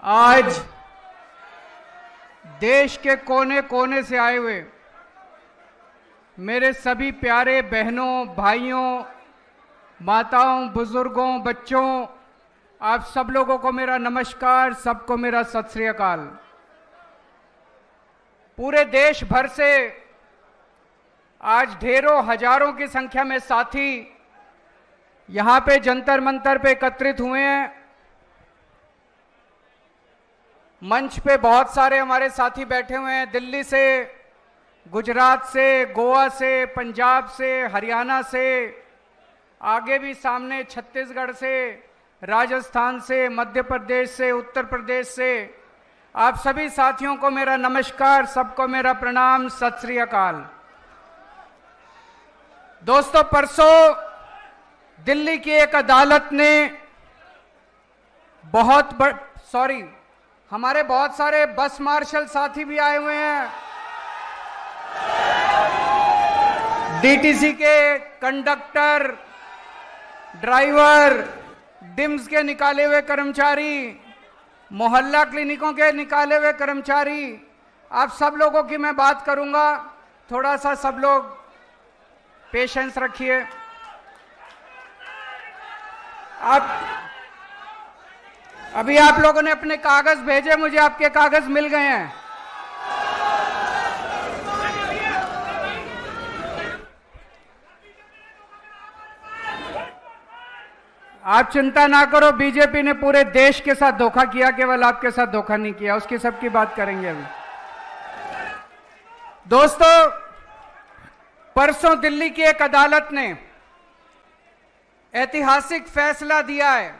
आज देश के कोने कोने से आए हुए मेरे सभी प्यारे बहनों, भाइयों, माताओं, बुजुर्गों, बच्चों, आप सब लोगों को मेरा नमस्कार, सबको मेरा सत श्री अकाल। पूरे देश भर से आज ढेरों हजारों की संख्या में साथी यहां पे जंतर मंतर पे एकत्रित हुए हैं। मंच पे बहुत सारे हमारे साथी बैठे हुए हैं, दिल्ली से, गुजरात से, गोवा से, पंजाब से, हरियाणा से, आगे भी सामने छत्तीसगढ़ से, राजस्थान से, मध्य प्रदेश से, उत्तर प्रदेश से। आप सभी साथियों को मेरा नमस्कार, सबको मेरा प्रणाम, सत श्री अकाल। दोस्तों, परसों दिल्ली की एक अदालत ने हमारे बहुत सारे बस मार्शल साथी भी आए हुए हैं, डीटीसी के कंडक्टर, ड्राइवर, डिम्स के निकाले हुए कर्मचारी, मोहल्ला क्लिनिकों के निकाले हुए कर्मचारी, आप सब लोगों की मैं बात करूंगा। थोड़ा सा सब लोग पेशेंस रखिए। अभी आप लोगों ने अपने कागज भेजे, मुझे आपके कागज मिल गए हैं। आप चिंता ना करो, बीजेपी ने पूरे देश के साथ धोखा किया, केवल आपके साथ धोखा नहीं किया। उसकी सबकी बात करेंगे अभी। दोस्तों, परसों दिल्ली की एक अदालत ने ऐतिहासिक फैसला दिया है।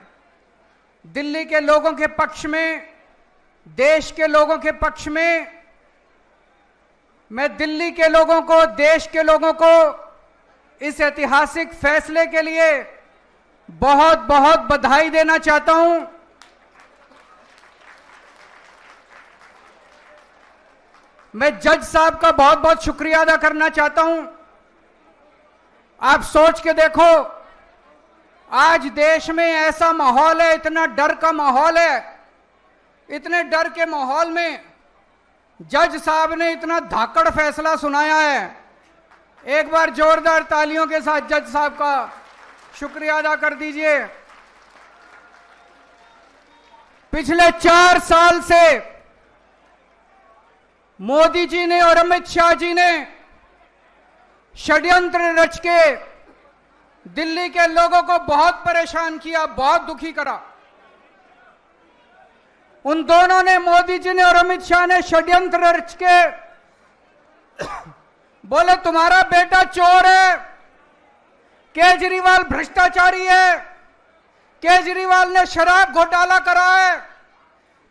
दिल्ली के लोगों के पक्ष में, देश के लोगों के पक्ष में। मैं दिल्ली के लोगों को, देश के लोगों को इस ऐतिहासिक फैसले के लिए बहुत बहुत बधाई देना चाहता हूं। मैं जज साहब का बहुत बहुत शुक्रिया अदा करना चाहता हूं। आप सोच के देखो, आज देश में ऐसा माहौल है, इतना डर का माहौल है, इतने डर के माहौल में जज साहब ने इतना धाकड़ फैसला सुनाया है। एक बार जोरदार तालियों के साथ जज साहब का शुक्रिया अदा कर दीजिए। पिछले 4 साल से मोदी जी ने और अमित शाह जी ने षड्यंत्र रच के दिल्ली के लोगों को बहुत परेशान किया, बहुत दुखी करा। उन दोनों ने, मोदी जी ने और अमित शाह ने षड्यंत्र रच के बोले तुम्हारा बेटा चोर है, केजरीवाल भ्रष्टाचारी है, केजरीवाल ने शराब घोटाला करा है,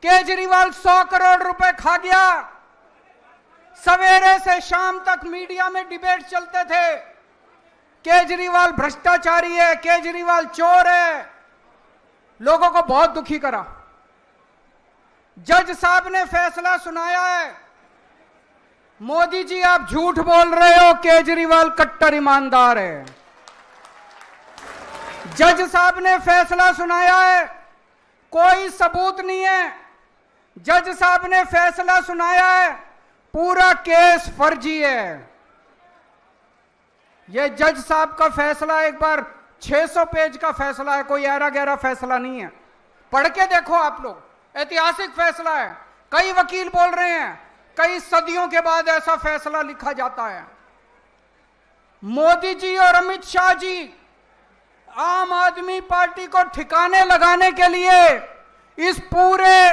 केजरीवाल 100 करोड़ रुपए खा गया। सवेरे से शाम तक मीडिया में डिबेट चलते थे, केजरीवाल भ्रष्टाचारी है, केजरीवाल चोर है। लोगों को बहुत दुखी करा। जज साहब ने फैसला सुनाया है, मोदी जी आप झूठ बोल रहे हो, केजरीवाल कट्टर ईमानदार है। जज साहब ने फैसला सुनाया है, कोई सबूत नहीं है। जज साहब ने फैसला सुनाया है, पूरा केस फर्जी है। यह जज साहब का फैसला एक बार 600 पेज का फैसला है, कोई ऐरा गहरा फैसला नहीं है। पढ़ के देखो आप लोग, ऐतिहासिक फैसला है। कई वकील बोल रहे हैं कई सदियों के बाद ऐसा फैसला लिखा जाता है। मोदी जी और अमित शाह जी आम आदमी पार्टी को ठिकाने लगाने के लिए इस पूरे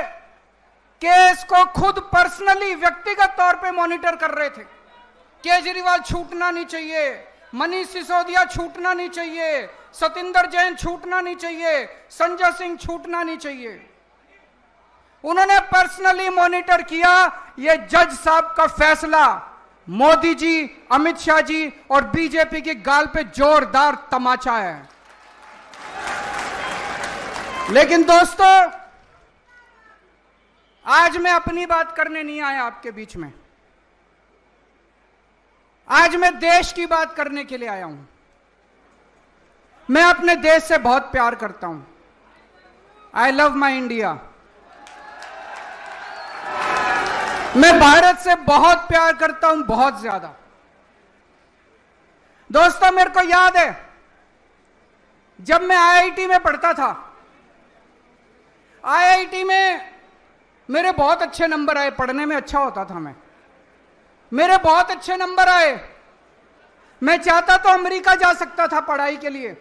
केस को खुद पर्सनली, व्यक्तिगत तौर पे मॉनिटर कर रहे थे। केजरीवाल छूटना नहीं चाहिए, मनीष सिसोदिया छूटना नहीं चाहिए, सतिंदर जैन छूटना नहीं चाहिए, संजय सिंह छूटना नहीं चाहिए। उन्होंने पर्सनली मॉनिटर किया। यह जज साहब का फैसला मोदी जी, अमित शाह जी और बीजेपी की गाल पे जोरदार तमाचा है। लेकिन दोस्तों, आज मैं अपनी बात करने नहीं आया आपके बीच में। आज मैं देश की बात करने के लिए आया हूं। मैं अपने देश से बहुत प्यार करता हूं। I love my India. मैं भारत से बहुत प्यार करता हूं, बहुत ज्यादा। दोस्तों, मेरे को याद है जब मैं आईआईटी में पढ़ता था, आईआईटी में मेरे बहुत अच्छे नंबर आए, पढ़ने में अच्छा होता था मैं, मेरे बहुत अच्छे नंबर आए। मैं चाहता तो अमेरिका जा सकता था पढ़ाई के लिए,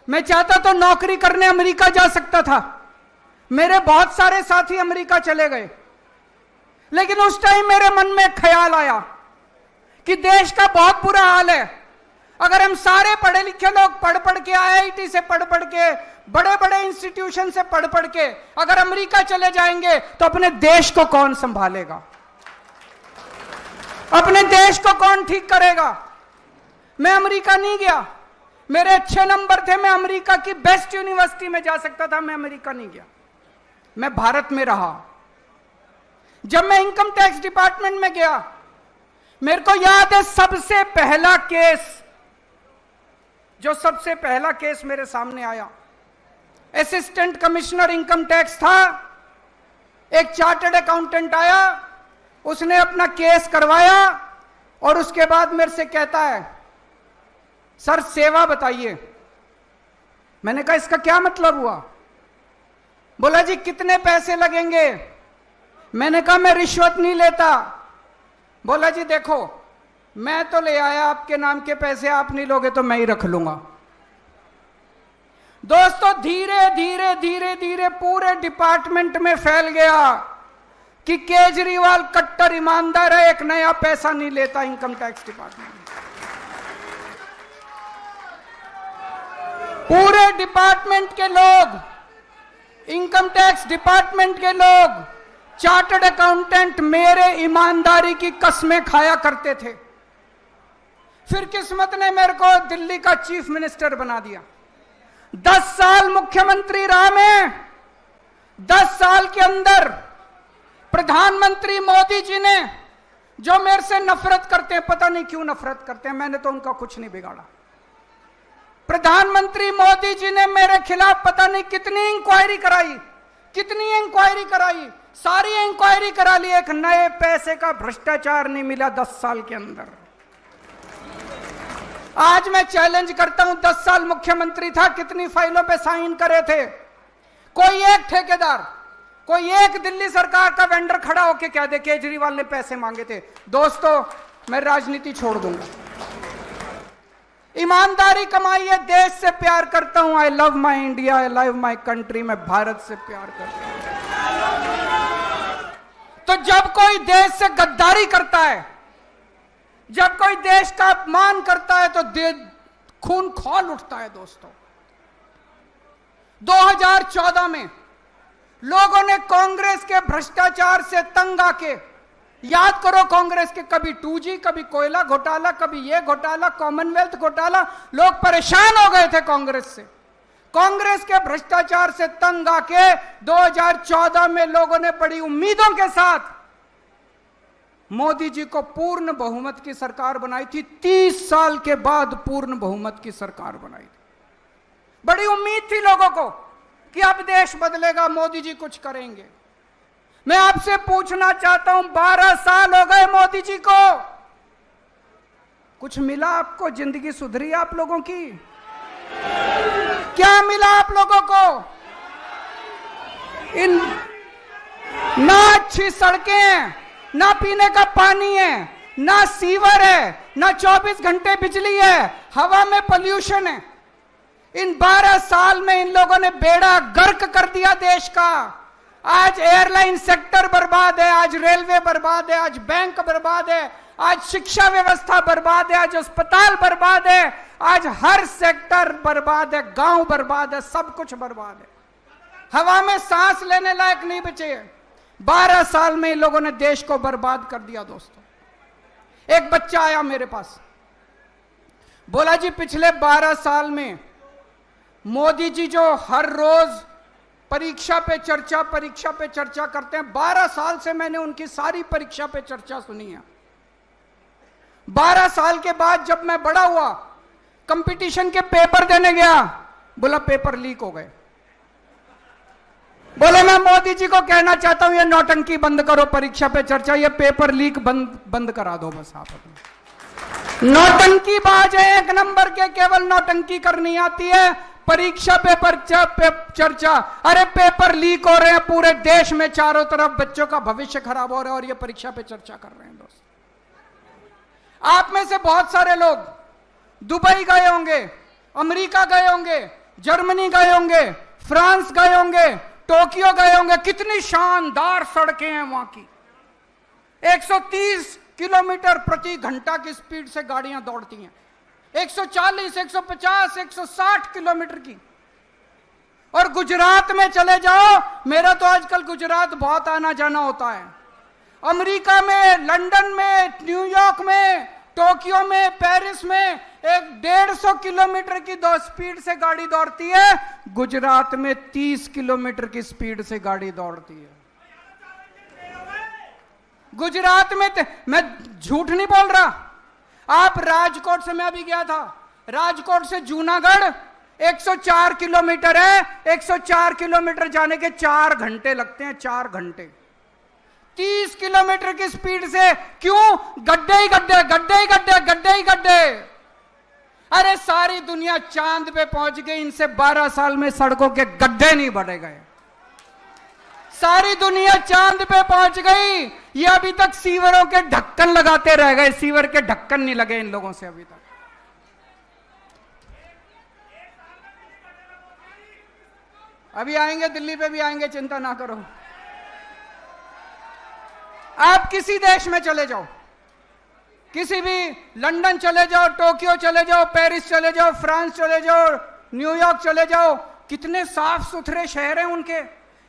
मैं चाहता तो नौकरी करने अमेरिका जा सकता था। मेरे बहुत सारे साथी अमेरिका चले गए, लेकिन उस टाइम मेरे मन में एक ख्याल आया कि देश का बहुत बुरा हाल है। अगर हम सारे पढ़े लिखे लोग पढ़ पढ़ के, आईआईटी से पढ़ पढ़ के, बड़े बड़े इंस्टीट्यूशन से पढ़ पढ़ के अगर अमेरिका चले जाएंगे तो अपने देश को कौन संभालेगा, अपने देश को कौन ठीक करेगा। मैं अमेरिका नहीं गया, मेरे अच्छे नंबर थे, मैं अमेरिका की बेस्ट यूनिवर्सिटी में जा सकता था, मैं अमेरिका नहीं गया, मैं भारत में रहा। जब मैं इनकम टैक्स डिपार्टमेंट में गया, मेरे को याद है सबसे पहला केस मेरे सामने आया, असिस्टेंट कमिश्नर इनकम टैक्स था, एक चार्टर्ड अकाउंटेंट आया, उसने अपना केस करवाया और उसके बाद मेरे से कहता है, सर सेवा बताइए। मैंने कहा इसका क्या मतलब हुआ? बोला जी कितने पैसे लगेंगे? मैंने कहा मैं रिश्वत नहीं लेता। बोला जी देखो, मैं तो ले आया आपके नाम के पैसे, आप नहीं लोगे तो मैं ही रख लूंगा। दोस्तों, धीरे धीरे धीरे धीरे पूरे डिपार्टमेंट में फैल गया कि केजरीवाल कट्टर ईमानदार है, एक नया पैसा नहीं लेता इनकम टैक्स डिपार्टमेंट। पूरे डिपार्टमेंट के लोग, इनकम टैक्स डिपार्टमेंट के लोग, चार्टर्ड अकाउंटेंट मेरे ईमानदारी की कस्में खाया करते थे। फिर किस्मत ने मेरे को दिल्ली का चीफ मिनिस्टर बना दिया। 10 साल मुख्यमंत्री रहा मैं। 10 साल के अंदर प्रधानमंत्री मोदी जी ने, जो मेरे से नफरत करते हैं, पता नहीं क्यों नफरत करते हैं, मैंने तो उनका कुछ नहीं बिगाड़ा, प्रधानमंत्री मोदी जी ने मेरे खिलाफ पता नहीं कितनी इंक्वायरी कराई, सारी इंक्वायरी करा ली, एक नए पैसे का भ्रष्टाचार नहीं मिला 10 साल के अंदर। आज मैं चैलेंज करता हूं, 10 साल मुख्यमंत्री था, कितनी फाइलों पे साइन करे थे? कोई एक ठेकेदार, कोई एक दिल्ली सरकार का वेंडर खड़ा होके कह दे केजरीवाल ने पैसे मांगे थे। दोस्तों, मैं राजनीति छोड़ दूंगा, ईमानदारी कमाई है, देश से प्यार करता हूं। I love my India, I love my country, मैं भारत से प्यार करता हूं। तो जब कोई देश से गद्दारी करता है, जब कोई देश का अपमान करता है, तो खून खौल उठता है। दोस्तों, 2014 में लोगों ने कांग्रेस के भ्रष्टाचार से तंग आके, याद करो कांग्रेस के कभी 2G, कभी कोयला घोटाला, कभी ये घोटाला, कॉमनवेल्थ घोटाला, लोग परेशान हो गए थे कांग्रेस से। कांग्रेस के भ्रष्टाचार से तंग आके 2014 में लोगों ने बड़ी उम्मीदों के साथ मोदी जी को पूर्ण बहुमत की सरकार बनाई थी। 30 साल के बाद पूर्ण बहुमत की सरकार बनाई थी। बड़ी उम्मीद थी लोगों को कि अब देश बदलेगा, मोदी जी कुछ करेंगे। मैं आपसे पूछना चाहता हूं, 12 साल हो गए मोदी जी को, कुछ मिला आपको? जिंदगी सुधरी आप लोगों की? क्या मिला आप लोगों को? ना अच्छी सड़कें हैं, ना पीने का पानी है, ना सीवर है, ना 24 घंटे बिजली है, हवा में पोल्यूशन है। इन 12 साल में इन लोगों ने बेड़ा गर्क कर दिया देश का। आज एयरलाइन सेक्टर बर्बाद है, आज रेलवे बर्बाद है, आज बैंक बर्बाद है, आज शिक्षा व्यवस्था बर्बाद है, आज अस्पताल बर्बाद है, आज हर सेक्टर बर्बाद है, गांव बर्बाद है, सब कुछ बर्बाद है। हवा में सांस लेने लायक नहीं बचे। 12 साल में इन लोगों ने देश को बर्बाद कर दिया। दोस्तों, एक बच्चा आया मेरे पास, बोला जी पिछले 12 साल में मोदी जी जो हर रोज परीक्षा पे चर्चा करते हैं, 12 साल से मैंने उनकी सारी परीक्षा पे चर्चा सुनी है। 12 साल के बाद जब मैं बड़ा हुआ, कंपटीशन के पेपर देने गया, बोला पेपर लीक हो गए। बोले मैं मोदी जी को कहना चाहता हूं ये नौटंकी बंद करो, परीक्षा पे चर्चा, ये पेपर लीक बंद करा दो बस आप अपने। नौटंकी बाज है एक नंबर के, केवल नौटंकी करनी आती है, परीक्षा पेपर चर्चा। अरे पेपर लीक हो रहे हैं पूरे देश में, चारों तरफ बच्चों का भविष्य खराब हो रहा है और ये परीक्षा पे चर्चा कर रहे हैं दोस्त। आप में से बहुत सारे लोग दुबई गए होंगे, अमेरिका गए होंगे, जर्मनी गए होंगे, फ्रांस गए होंगे, टोक्यो गए होंगे। कितनी शानदार सड़कें हैं वहां की, 130 किलोमीटर प्रति घंटा की स्पीड से गाड़ियां दौड़ती हैं, 140, 150, 160 किलोमीटर की। और गुजरात में चले जाओ, मेरा तो आजकल गुजरात बहुत आना जाना होता है। अमेरिका में, लंदन में, न्यूयॉर्क में, टोक्यो में, पेरिस में 150 किलोमीटर की स्पीड से गाड़ी दौड़ती है। गुजरात में 30 किलोमीटर की स्पीड से गाड़ी दौड़ती है। गुजरात में मैं झूठ नहीं बोल रहा। आप राजकोट से, मैं अभी गया था, राजकोट से जूनागढ़ 104 किलोमीटर है। 104 किलोमीटर जाने के 4 घंटे लगते हैं, 4 घंटे। 30 किलोमीटर की स्पीड से, क्यों? गड्ढे ही गड्ढे, गड्ढे ही गड्ढे, गड्ढे ही गड्ढे। अरे सारी दुनिया चांद पे पहुंच गई, इनसे 12 साल में सड़कों के गड्ढे नहीं बढ़े गए। सारी दुनिया चांद पे पहुंच गई, ये अभी तक सीवरों के ढक्कन लगाते रह गए। सीवर के ढक्कन नहीं लगे इन लोगों से अभी तक। अभी आएंगे, दिल्ली पे भी आएंगे, चिंता ना करो। आप किसी देश में चले जाओ, किसी भी, लंदन चले जाओ, टोक्यो चले जाओ, पेरिस चले जाओ, फ्रांस चले जाओ, न्यूयॉर्क चले जाओ, कितने साफ सुथरे शहर हैं उनके,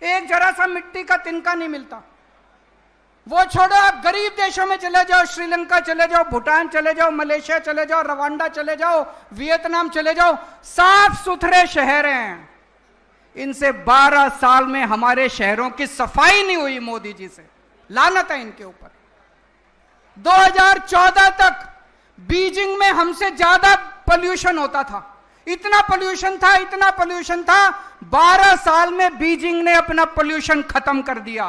एक जरा सा मिट्टी का तिनका नहीं मिलता। वो छोड़ो, आप गरीब देशों में चले जाओ, श्रीलंका चले जाओ, भूटान चले जाओ, मलेशिया चले जाओ, रवांडा चले जाओ, वियतनाम चले जाओ, साफ सुथरे शहर हैं। इनसे 12 साल में हमारे शहरों की सफाई नहीं हुई मोदी जी से, लानत है इनके ऊपर। 2014 तक बीजिंग में हमसे ज्यादा पोल्यूशन होता था, इतना पोल्यूशन था, इतना पोल्यूशन था। 12 साल में बीजिंग ने अपना पोल्यूशन खत्म कर दिया।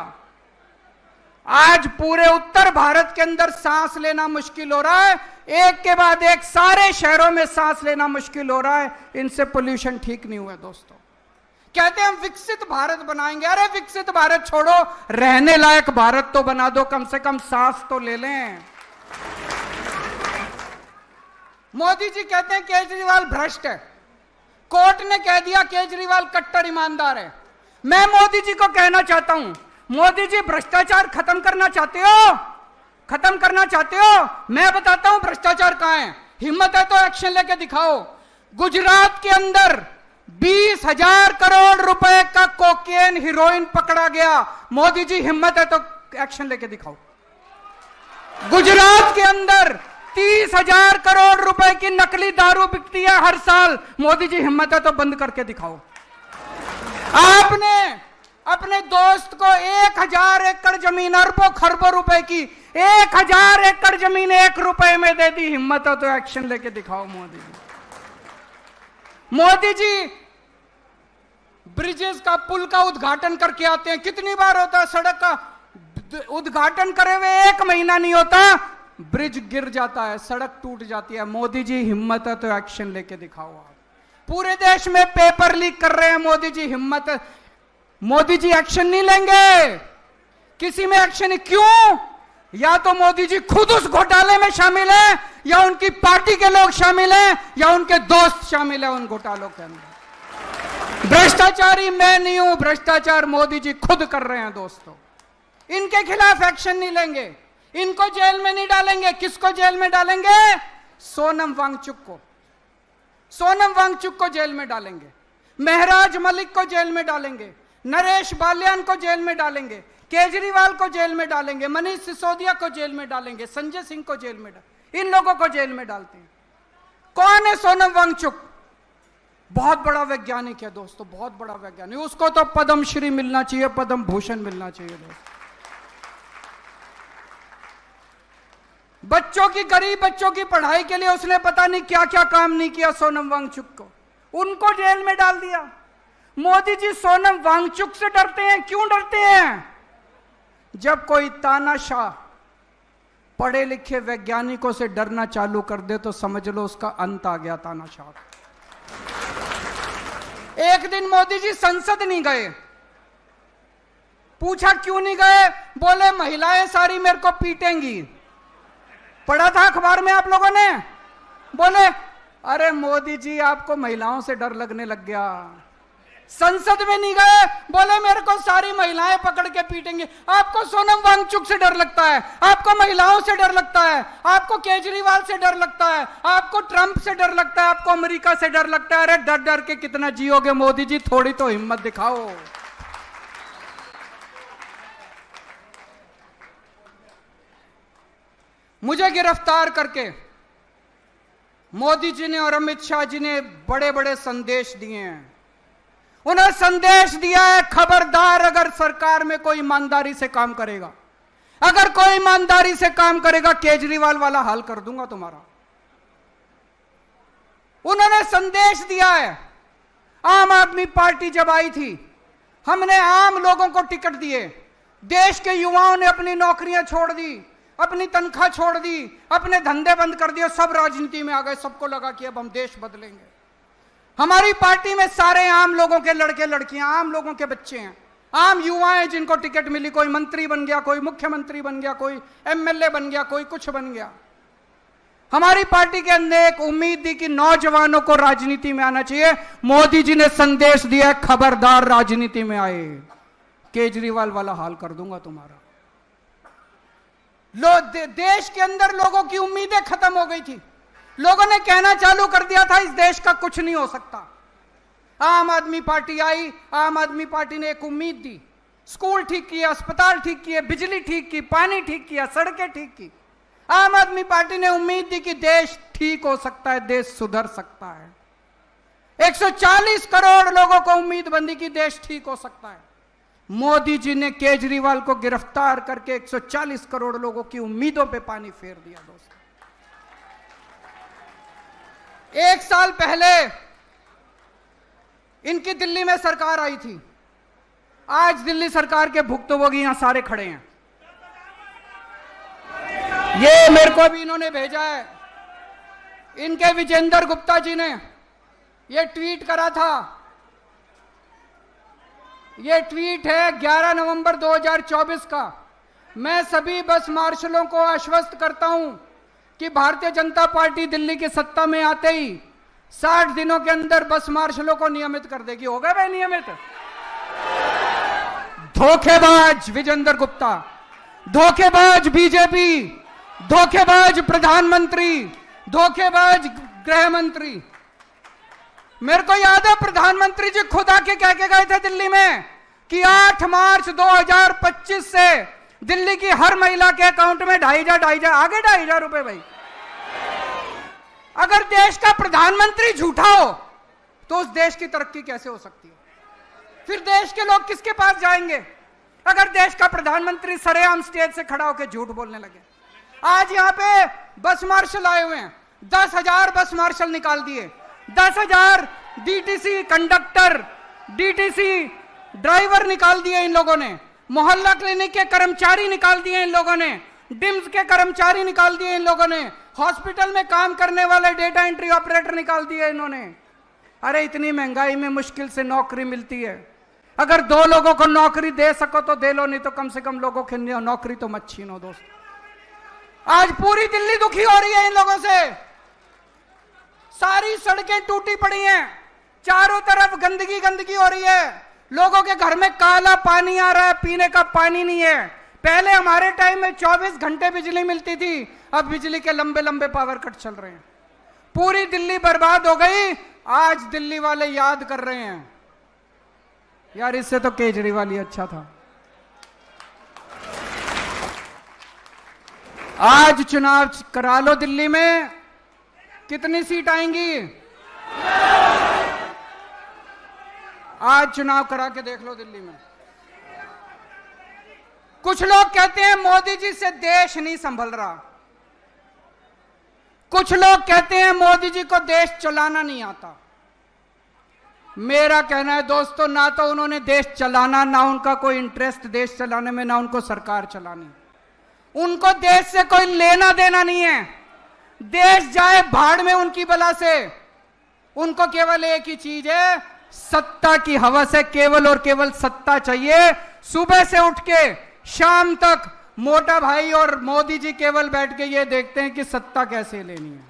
आज पूरे उत्तर भारत के अंदर सांस लेना मुश्किल हो रहा है, एक के बाद एक सारे शहरों में सांस लेना मुश्किल हो रहा है। इनसे पोल्यूशन ठीक नहीं हुआ दोस्तों। कहते हैं हम विकसित भारत बनाएंगे। अरे विकसित भारत छोड़ो, रहने लायक भारत तो बना दो, कम से कम सांस तो ले लें। मोदी जी कहते हैं केजरीवाल भ्रष्ट है, कोर्ट ने कह दिया केजरीवाल कट्टर ईमानदार है। मैं मोदी जी को कहना चाहता हूं, मोदी जी भ्रष्टाचार खत्म करना चाहते हो? खत्म करना चाहते हो? मैं बताता हूं भ्रष्टाचार कहां है। हिम्मत है तो एक्शन लेके दिखाओ। गुजरात के अंदर 20,000 करोड़ रुपए का कोकेन, हीरोइन पकड़ा गया। मोदी जी हिम्मत है तो एक्शन लेके दिखाओ। गुजरात के अंदर 30,000 करोड़ रुपए की नकली दारू बिकती है हर साल। मोदी जी हिम्मत है तो बंद करके दिखाओ। आपने अपने दोस्त को 1,000 एकड़ जमीन, अरबों खरबों रुपए की 1,000 एकड़ जमीन 1 रुपए में दे दी। हिम्मत है तो एक्शन लेके दिखाओ मोदी जी। मोदी जी ब्रिजेस का, पुल का उद्घाटन करके आते हैं। कितनी बार होता है सड़क का उद्घाटन करे हुए 1 महीना नहीं होता, ब्रिज गिर जाता है, सड़क टूट जाती है। मोदी जी हिम्मत है तो एक्शन लेके दिखाओ। आप पूरे देश में पेपर लीक कर रहे हैं, मोदी जी हिम्मत है, मोदी जी एक्शन नहीं लेंगे। किसी में एक्शन नहीं, क्यों? या तो मोदी जी खुद उस घोटाले में शामिल है, या उनकी पार्टी के लोग शामिल हैं, या उनके दोस्त शामिल हैं उन घोटालों के अंदर। भ्रष्टाचारी मैं नहीं हूं, भ्रष्टाचार मोदी जी खुद कर रहे हैं दोस्तों। इनके खिलाफ एक्शन नहीं लेंगे, इनको जेल में नहीं डालेंगे। किसको जेल में डालेंगे? सोनम वांगचुक को। सोनम वांगचुक को जेल में डालेंगे, महराज मलिक को जेल में डालेंगे, नरेश बाल्यान को जेल में डालेंगे, केजरीवाल को जेल में डालेंगे, मनीष सिसोदिया को जेल में डालेंगे, संजय सिंह को जेल में डालेंगे। इन लोगों को जेल में डालते हैं। कौन है सोनम वांगचुक? बहुत बड़ा वैज्ञानिक है दोस्तों, बहुत बड़ा वैज्ञानिक। उसको तो पद्म श्री मिलना चाहिए, पद्म भूषण मिलना चाहिए दोस्तों। बच्चों की, गरीब बच्चों की पढ़ाई के लिए उसने पता नहीं क्या क्या काम नहीं किया सोनम वांगचुक को, उनको जेल में डाल दिया। मोदी जी सोनम वांगचुक से डरते हैं। क्यों डरते हैं? जब कोई तानाशाह पढ़े लिखे वैज्ञानिकों से डरना चालू कर दे तो समझ लो उसका अंत आ गया तानाशाह। एक दिन मोदी जी संसद नहीं गए। पूछा क्यों नहीं गए? बोले महिलाएं सारी मेरे को पीटेंगी। पढ़ा था अखबार में आप लोगों ने? बोले अरे मोदी जी आपको महिलाओं से डर लगने लग गया। संसद में नहीं गए, बोले मेरे को सारी महिलाएं पकड़ के पीटेंगी। आपको सोनम वांगचुक से डर लगता है, आपको महिलाओं से डर लगता है, आपको केजरीवाल से डर लगता है, आपको ट्रंप से डर लगता है, आपको अमेरिका से डर लगता है। अरे डर डर के कितना जियोगे मोदी जी, थोड़ी तो हिम्मत दिखाओ। मुझे गिरफ्तार करके मोदी जी ने और अमित शाह जी ने बड़े बड़े संदेश दिए हैं। उन्हें संदेश दिया है, खबरदार अगर सरकार में कोई ईमानदारी से काम करेगा, अगर कोई ईमानदारी से काम करेगा, केजरीवाल वाला हाल कर दूंगा तुम्हारा। उन्होंने संदेश दिया है। आम आदमी पार्टी जब आई थी, हमने आम लोगों को टिकट दिए। देश के युवाओं ने अपनी नौकरियां छोड़ दी, अपनी तनख्वाह छोड़ दी, अपने धंधे बंद कर दिए, सब राजनीति में आ गए। सबको लगा कि अब हम देश बदलेंगे। हमारी पार्टी में सारे आम लोगों के लड़के लड़कियां, आम लोगों के बच्चे हैं, आम युवा हैं जिनको टिकट मिली। कोई मंत्री बन गया, कोई मुख्यमंत्री बन गया, कोई एमएलए बन गया, कोई कुछ बन गया। हमारी पार्टी के अंदर एक उम्मीद दी कि नौजवानों को राजनीति में आना चाहिए। मोदी जी ने संदेश दिया, खबरदार राजनीति में आए, केजरीवाल वाला हाल कर दूंगा तुम्हारा। देश के अंदर लोगों की उम्मीदें खत्म हो गई थी। लोगों ने कहना चालू कर दिया था इस देश का कुछ नहीं हो सकता। आम आदमी पार्टी आई, आम आदमी पार्टी ने एक उम्मीद दी। स्कूल ठीक किए, अस्पताल ठीक किए, बिजली ठीक की, पानी ठीक किया, सड़कें ठीक की। आम आदमी पार्टी ने उम्मीद दी कि देश ठीक हो सकता है, देश सुधर सकता है। 140 करोड़ लोगों को उम्मीद बंधी कि देश ठीक हो सकता है। मोदी जी ने केजरीवाल को गिरफ्तार करके 140 करोड़ लोगों की उम्मीदों पे पानी फेर दिया। दोस्तों, एक साल पहले इनकी दिल्ली में सरकार आई थी। आज दिल्ली सरकार के भुक्तभोगी यहां सारे खड़े हैं। ये मेरे को भी इन्होंने भेजा है। इनके विजेंद्र गुप्ता जी ने ये ट्वीट करा था। ये ट्वीट है 11 नवंबर 2024 का। मैं सभी बस मार्शलों को आश्वस्त करता हूं कि भारतीय जनता पार्टी दिल्ली की सत्ता में आते ही 60 दिनों के अंदर बस मार्शलों को नियमित कर देगी। हो गए भाई नियमित? धोखेबाज विजेंद्र गुप्ता, धोखेबाज बीजेपी, धोखेबाज प्रधानमंत्री, धोखेबाज गृह मंत्री। मेरे को याद है प्रधानमंत्री जी खुद आके कह के गए थे दिल्ली में कि 8 मार्च 2025 से दिल्ली की हर महिला के अकाउंट में 2,500 आगे 2,500 रुपए। भाई अगर देश का प्रधानमंत्री झूठा हो तो उस देश की तरक्की कैसे हो सकती है? फिर देश के लोग किसके पास जाएंगे? अगर देश का प्रधानमंत्री सरेआम स्टेज से खड़ा होकर झूठ बोलने लगे। आज यहां पे बस मार्शल आए हुए हैं, 10,000 बस मार्शल निकाल दिए, 10,000 डीटीसी कंडक्टर, डीटीसी ड्राइवर निकाल दिए इन लोगों ने, मोहल्ला क्लिनिक के कर्मचारी निकाल दिए इन लोगों ने, डिम्स के कर्मचारी निकाल दिए इन लोगों ने, हॉस्पिटल में काम करने वाले डेटा एंट्री ऑपरेटर निकाल दिए इन्होंने। अरे इतनी महंगाई में मुश्किल से नौकरी मिलती है। अगर 2 लोगों को नौकरी दे सको तो दे लो, नहीं तो कम से कम लोगों की नौकरी तो मत छीनो। दोस्त, आज पूरी दिल्ली दुखी हो रही है इन लोगों से। सारी सड़कें टूटी पड़ी हैं, चारों तरफ गंदगी गंदगी हो रही है। लोगों के घर में काला पानी आ रहा है, पीने का पानी नहीं है। पहले हमारे टाइम में 24 घंटे बिजली मिलती थी, अब बिजली के लंबे लंबे पावर कट चल रहे हैं। पूरी दिल्ली बर्बाद हो गई। आज दिल्ली वाले याद कर रहे हैं, यार इससे तो केजरीवाल ही अच्छा था। आज चुनाव करा लो दिल्ली में, कितनी सीट आएंगी? आज चुनाव करा के देख लो दिल्ली में। कुछ लोग कहते हैं मोदी जी से देश नहीं संभल रहा, कुछ लोग कहते हैं मोदी जी को देश चलाना नहीं आता। मेरा कहना है दोस्तों, ना तो उन्होंने देश चलाना, ना उनका कोई इंटरेस्ट देश चलाने में, ना उनको सरकार चलानी। उनको देश से कोई लेना देना नहीं है। देश जाए भाड़ में उनकी बला से। उनको केवल एक ही चीज है, सत्ता की हवस है, केवल और केवल सत्ता चाहिए। सुबह से उठ के शाम तक मोटा भाई और मोदी जी केवल बैठ के ये देखते हैं कि सत्ता कैसे लेनी है।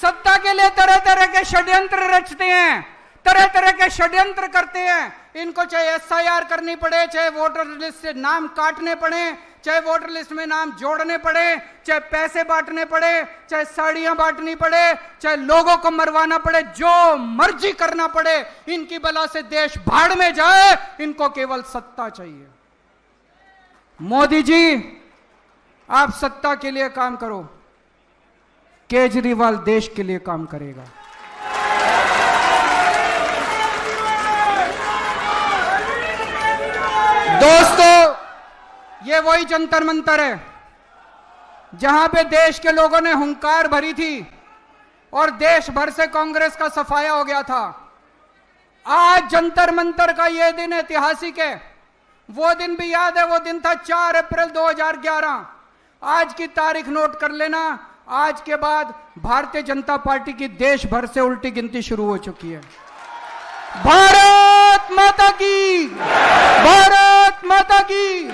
सत्ता के लिए तरह तरह के षड्यंत्र रचते हैं, तरह तरह के षड्यंत्र करते हैं। इनको चाहे एसआईआर करनी पड़े, चाहे वोटर लिस्ट से नाम काटने पड़े, चाहे वोटर लिस्ट में नाम जोड़ने पड़े, चाहे पैसे बांटने पड़े, चाहे साड़ियां बांटनी पड़े, चाहे लोगों को मरवाना पड़े, जो मर्जी करना पड़े, इनकी बला से देश भाड़ में जाए। इनको केवल सत्ता चाहिए। मोदी जी, आप सत्ता के लिए काम करो, केजरीवाल देश के लिए काम करेगा। दोस्तों, ये वही जंतर मंतर है जहां पे देश के लोगों ने हुंकार भरी थी और देश भर से कांग्रेस का सफाया हो गया था। आज जंतर मंतर का ये दिन ऐतिहासिक है। वो दिन भी याद है, वो दिन था 4 अप्रैल 2011। आज की तारीख नोट कर लेना। आज के बाद भारतीय जनता पार्टी की देश भर से उल्टी गिनती शुरू हो चुकी है। भारत माता की, भारत माता की।